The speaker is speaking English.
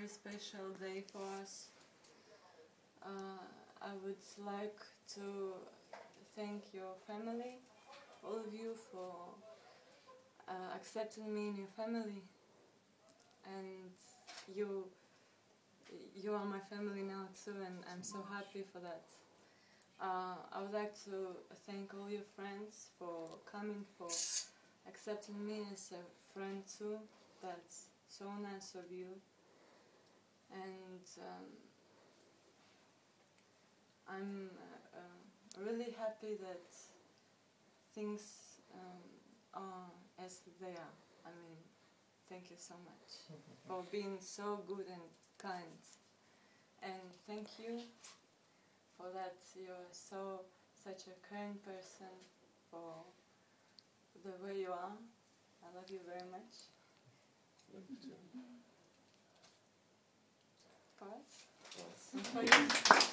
very special day for us. I would like to thank your family, all of you, for accepting me in your family, and you are my family now too, and I'm so happy for that. I would like to thank all your friends for coming, for accepting me as a friend too. That's so nice of you. And I'm really happy that things are as they are. I mean, thank you so much for being so good and kind. And thank you for that. You're such a kind person, for the way you are. I love you very much. Love you too. For us? For you.